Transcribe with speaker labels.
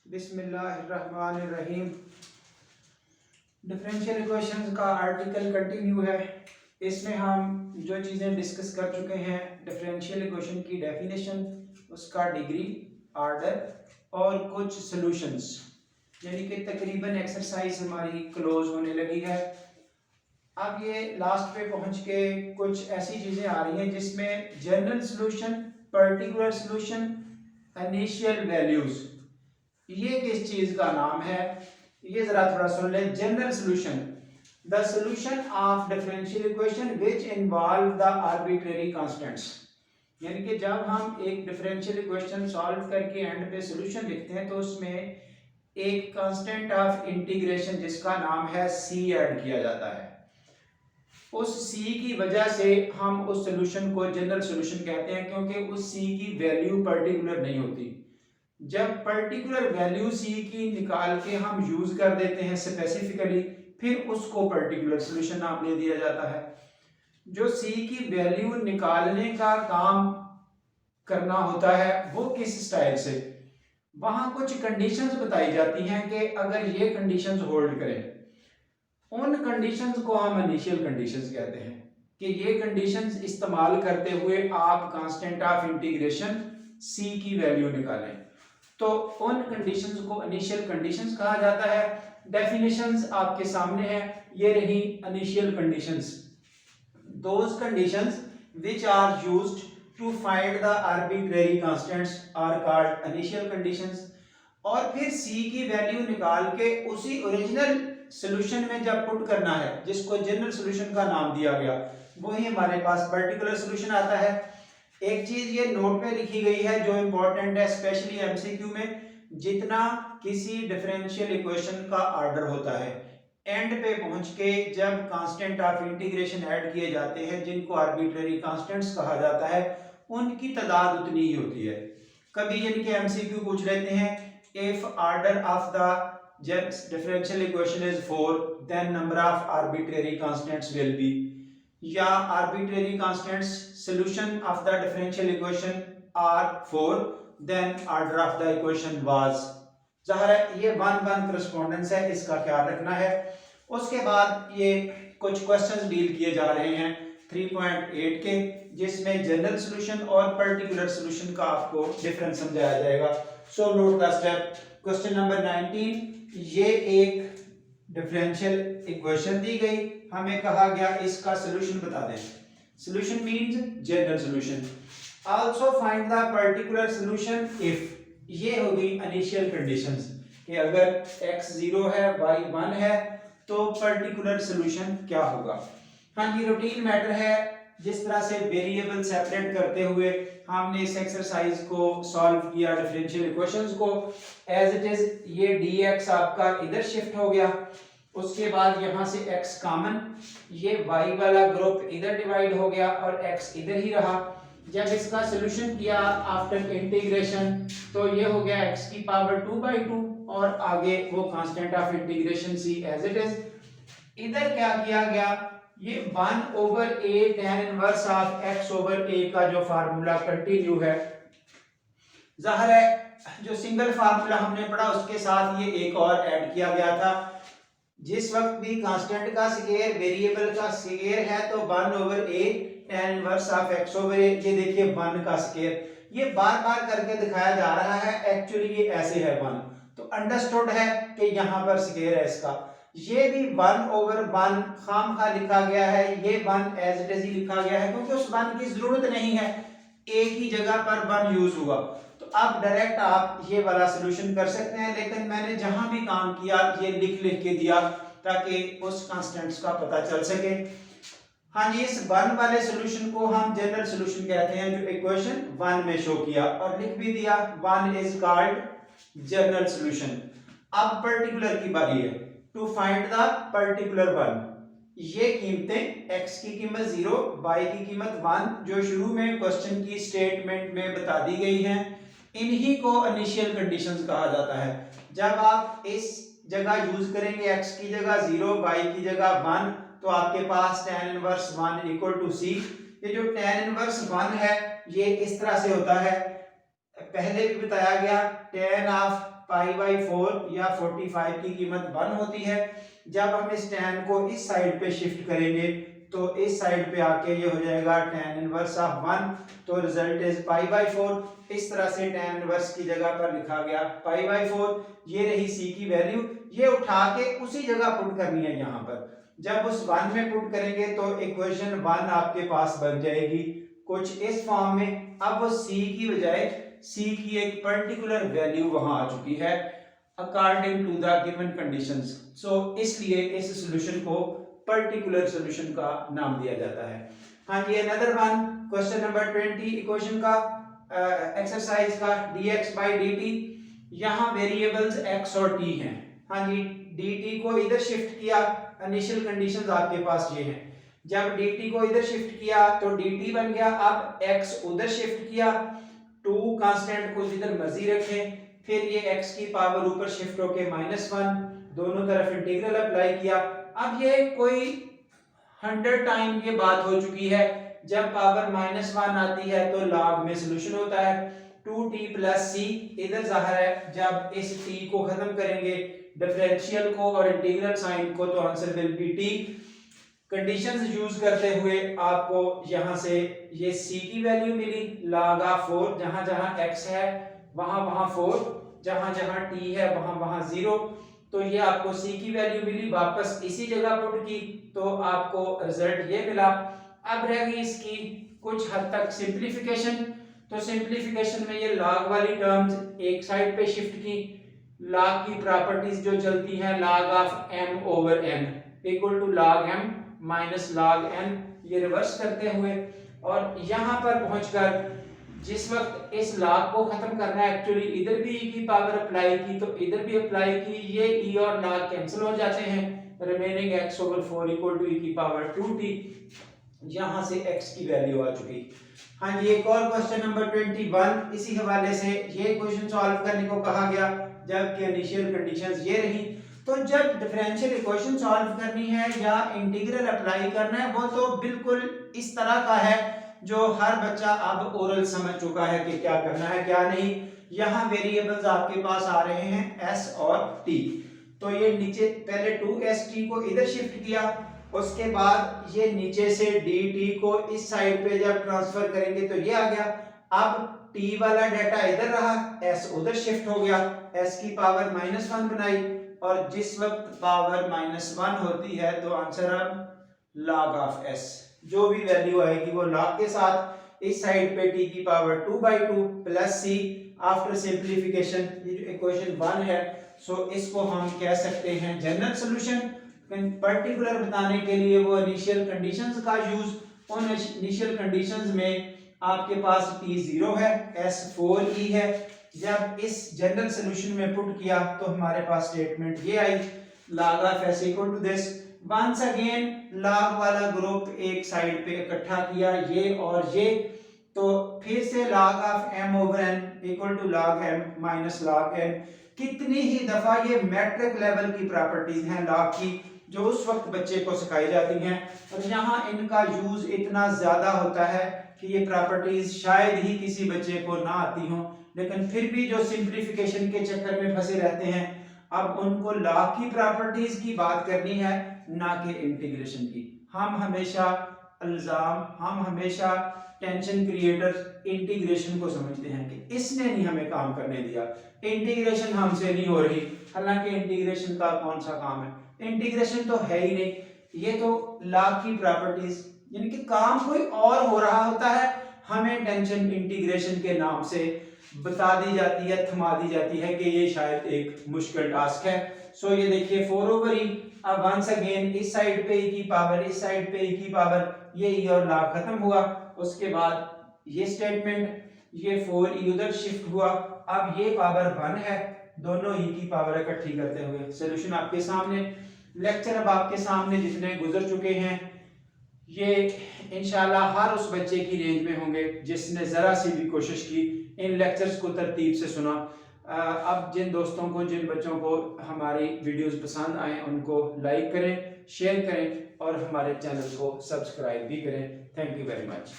Speaker 1: बिस्मिल्लाहिर्रहमानिर्रहीम। Differential equations का article continue है। इसमें हम जो चीज़ें डिस्कस कर चुके हैं, डिफरेंशियल इक्वेशन की डेफिनेशन, उसका डिग्री, आर्डर और कुछ सॉल्यूशंस, यानी कि तकरीबन एक्सरसाइज हमारी क्लोज होने लगी है। अब ये लास्ट पे पहुंच के कुछ ऐसी चीज़ें आ रही हैं जिसमें general solution, particular solution, initial values, ये किस चीज का नाम है, ये जरा थोड़ा सुन लें। General solution, the solution of differential equation which involve the arbitrary constants, यानी कि जब हम एक डिफरेंशियल इक्वेशन सॉल्व करके एंड पे सॉल्यूशन लिखते हैं तो उसमें एक कांस्टेंट ऑफ इंटीग्रेशन जिसका नाम है c ऐड किया जाता है। उस c की वजह से हम उस सॉल्यूशन को जनरल सॉल्यूशन कहते हैं, क्योंकि उस c की वैल्यू पर्टिकुलर नहीं होती। जब पर्टिकुलर वैल्यू c की निकाल के हम यूज कर देते हैं स्पेसिफिकली, फिर उसको पर्टिकुलर सॉल्यूशन नाम दे दिया जाता है। जो c की वैल्यू निकालने का काम करना होता है वो किस स्टाइल से, वहां कुछ कंडीशंस बताई जाती हैं कि अगर ये कंडीशंस होल्ड करें, उन कंडीशंस को हम इनिशियल कंडीशंस कहते हैं कि ये कंडीशंस इस्तेमाल करते हुए आप कांस्टेंट ऑफ इंटीग्रेशन c की वैल्यू निकालें, तो उन कंडीशंस को इनिशियल कंडीशंस कहा जाता है। डेफिनेशंस आपके सामने है, ये रही initial conditions. Those conditions which are used to find the arbitrary constants are called initial conditions. और फिर c की वैल्यू निकाल के उसी ओरिजिनल सॉल्यूशन में जब पुट करना है, जिसको जनरल सॉल्यूशन का नाम दिया गया, वही हमारे पास पर्टिकुलर सॉल्यूशन आता है। एक चीज ये नोट पे लिखी गई है जो इंपॉर्टेंट है, स्पेशली एमसीक्यू में, जितना किसी डिफरेंशियल इक्वेशन का ऑर्डर होता है, एंड पे पहुंच के जब कांस्टेंट ऑफ इंटीग्रेशन ऐड किए जाते हैं जिनको आर्बिट्रेरी कांस्टेंट्स कहा जाता है, उनकी तादाद उतनी ही होती है। कभी यानी कि एमसीक्यू पूछ लेते हैं, if order of the differential equation is 4, then number of arbitrary constants will be, या arbitrary constants solution of the differential equation are 4, then order of the equation was। ज़ाहिर है ये 1-1 करस्पॉन्डेंस है, इसका ख्याल रखना है। उसके बाद ये कुछ क्वेश्चंस डील किए जा रहे हैं 3.8 के, जिसमें जनरल सॉल्यूशन और पर्टिकुलर सॉल्यूशन का आपको डिफरेंस समझाया जाएगा। So note the step. Question number 19, ये एक डिफरेंशियल इक्वेशन दी गई, हमें कहा गया इसका सॉल्यूशन बता दें। Solution means general solution. Also find the particular solution if, ये होगी इनिशियल कंडीशंस कि अगर x 0 है y 1 है तो पर्टिकुलर सॉल्यूशन क्या होगा। हाँ जी, रूटीन मैटर है। जिस तरह से वेरिएबल सेपरेट करते हुए हमने इस एक्सरसाइज को सॉल्व किया डिफरेंशियल इक्वेशंस को, एज इट इज ये dx आपका इधर शिफ्ट हो गया, उसके बाद यहां से x कॉमन, ये y वाला ग्रुप इधर डिवाइड हो गया और x इधर ही रहा। जब इसका सॉल्यूशन किया आफ्टर इंटीग्रेशन तो ये हो गया x की पावर 2/2 और आगे वो constant of integration c as it is. इधर क्या किया गया, ये 1/a tan inverse of x/a का जो फार्मूला कंटिन्यू है। जाहिर है जो सिंगल फार्मूला हमने पढ़ा उसके साथ ये एक और ऐड किया गया था। जिस वक्त भी कांस्टेंट का स्क्वायर वेरिएबल का स्क्वायर है तो 1/a tan inverse of x/a, ये देखिए 1 का स्क्वायर, ये बार बार करके दिखाया जा रहा है, एक्चुअली ये ऐसे है 1, तो अंडरस्टूड है कि यहाँ पर स्क्वायर है इसका। ये भी 1/1 खामखा लिखा गया है, ये 1 एज इट इज ही लिखा गया है क्योंकि उस 1 की जरूरत नहीं है, एक ही जगह पर 1 यूज हुआ। तो अब डायरेक्ट आप ये वाला सॉल्यूशन कर सकते हैं, लेकिन मैंने जहां भी काम किया ये लिख लिख के दिया ताकि उस कांस्टेंट्स का पता चल सके। हाँ जी, इस 1 वाले सॉल्यूशन को हम जनरल सॉल्यूशन कहते हैं, जो इक्वेशन 1 में शो किया और लिख भी दिया 1 इज कॉल्ड जनरल सॉल्यूशन। अब पर्टिकुलर की बारी है, टू फाइंड द पर्टिकुलर 1। ये कीमतें x की कीमत 0, y की कीमत 1 जो शुरू में क्वेश्चन की स्टेटमेंट में बता दी गई हैं, इन्हीं को इनिशियल कंडीशंस कहा जाता है। जब आप इस जगह यूज करेंगे x की जगह 0, y की जगह 1, तो आपके पास tan inverse 1 equal to c। ये जो tan इनवर्स 1 है ये इस तरह से होता है, पहले भी बताया गया, tan ऑफ π/4 या 45 की कीमत 1 होती है। जब हम इस tan को इस साइड पे शिफ्ट करेंगे तो इस साइड पे आके ये हो जाएगा tan इनवर्स ऑफ 1, तो रिजल्ट इज π/4। इस तरह से tan इनवर्स की जगह पर लिखा गया π/4। ये रही c की वैल्यू, ये उठा के उसी जगह पुट करनी है यहाँ पर। जब उस 1 में पुट करेंगे तो इक्वेशन 1 आपके पास बन जाएगी कुछ इस फॉर्म में। अब वो c की बजाय c की एक पर्टिकुलर वैल्यू वहां आ चुकी है according to the given conditions. So इसलिए इस सॉल्यूशन को पर्टिकुलर सॉल्यूशन का नाम दिया जाता है। हाँ जी, another one, question number 20 equation का एक्सरसाइज का dx/dt। यहाँ वेरिएबल्स x और t हैं। हाँ जी, dt को इधर शिफ्ट किया, इनिशियल कंडीशंस आपके पास ये हैं। जब dt को इधर शिफ्ट किया तो dt बन गया। अब x उधर शिफ्ट किया, 2 कांस्टेंट को जिधर मर्जी रखें, फिर ये x की पावर ऊपर शिफ्ट होके -1, दोनों तरफ इंटीग्रल अप्लाई किया। अब ये कोई 100 टाइम ये बात हो चुकी है, जब पावर -1 आती है तो log में सॉल्यूशन होता है 2t + c। इधर जाहिर है जब इस t को खत्म करेंगे डिफरेंशियल को और इंटीग्रल साइन को तो answer will be t। Conditions use करते हुए आपको यहां से ये c की वैल्यू मिली log ऑफ 4, जहां जहां x है वहां वहां 4, जहां जहां t है वहां वहां 0। तो ये आपको c की वैल्यू मिली, वापस इसी जगह पुट की तो आपको रिजल्ट ये मिला। अब रह गई इसकी कुछ हद तक सिंप्लीफिकेशन। तो सिंप्लीफिकेशन में ये log वाली टर्म्स एक साइड पे शिफ्ट की, log की प्रॉपर्टीज जो चलती हैं log of m/n equal to log m minus log n, ये रिवर्स करते हुए और यहाँ पर पहुंचकर जिस वक्त इस log को खत्म करना है, एक्चुअली इधर भी e की पावर अप्लाई की तो इधर भी अप्लाई की, ये e और log कैंसिल हो जाते हैं, remaining x/4 equal to e की पावर 2t। यहां से x की वैल्यू आ चुकी। हाँ जी, एक और क्वेश्चन नंबर 21 इसी हवाले से ये क्वेश्चन सॉल्व करने को कहा गया, जबकि इनिशियल कंडीशंस ये रही। तो जब डिफरेंशियल इक्वेशन सॉल्व करनी है या इंटीग्रल अप्लाई करना है, वो तो बिल्कुल इस तरह का है जो हर बच्चा अब ओरल समझ चुका है कि क्या करना है क्या नहीं। यहाँ वेरिएबल्स आपके पास आ रहे हैं s और t। तो ये नीचे पहले 2st को इधर शिफ्ट किया, उसके बाद ये नीचे से dt को इस साइड पे जब ट्रांसफर करेंगे तो ये आ गया। अब t वाला डाटा इधर रहा, s उधर शिफ्ट हो गया, s की पावर -1 बनाई और जिस वक्त पावर -1 होती है तो आंसर अब log ऑफ s, जो भी वैल्यू आएगी वो log के साथ इस साइड पे t की power 2/2 plus c after simplification. ये जो इक्वेशन 1 है, सो इसको हम कह सकते हैं जनरल सॉल्यूशन। पर्टिकुलर बताने के लिए वो इनिशियल कंडीशंस का यूज, उन इनिशियल कंडीशंस में आपके पास t 0 है, s 4e है। जब इस जनरल सॉल्यूशन में पुट किया तो हमारे पास स्टेटमेंट ये आई log of s equal to this. Once again log वाला ग्रुप एक साइड पे इकट्ठा किया, ये और ये, तो फिर से log of m/n equal to log m minus log n। कितनी ही दफा ये मैट्रिक लेवल की प्रॉपर्टीज हैं log की, जो उस वक्त बच्चे को सिखाई जाती हैं, और यहाँ इनका यूज इतना ज्यादा होता है कि ये प्रॉपर्टीज शायद ही किसी बच्चे को ना आती हो, लेकिन फिर भी जो सिंप्लीफिकेशन के चक्कर में फंसे रहते हैं, अब उनको log की प्रॉपर्टीज की बात करनी है ना कि इंटीग्रेशन की। हम हमेशा टेंशन क्रिएटर्स इंटीग्रेशन को समझते हैं कि इसने नहीं हमें काम करने दिया, इंटीग्रेशन हमसे नहीं हो रही, हालांकि इंटीग्रेशन का कौन सा काम है, इंटीग्रेशन तो है ही नहीं, ये तो log की प्रॉपर्टीज, यानी कि काम कोई और हो रहा होता है, हमें टेंशन इंटीग्रेशन के नाम से बता दी जाती है, थमा दी जाती है कि ये शायद एक मुश्किल टास्क है। सो ये देखिए 4/e, अब वंस अगेन इस साइड पे e की पावर, इस साइड पे e की पावर, ये e और log खत्म हुआ, उसके बाद ये स्टेटमेंट, ये 4e उधर शिफ्ट हुआ, अब ये पावर 1 है, दोनों e की पावर इकट्ठी करते हुए सॉल्यूशन आपके सामने। लेक्चर अब आपके सामने जितने गुजर चुके हैं ये इंशाल्लाह हर उस बच्चे की रेंज में होंगे जिसने जरा सी भी कोशिश की, इन लेक्चर्स को तरतीब से सुना। अब जिन दोस्तों को, जिन बच्चों को हमारी वीडियोस पसंद आए उनको लाइक करें, शेयर करें और हमारे चैनल को सब्सक्राइब भी करें। Thank you very much.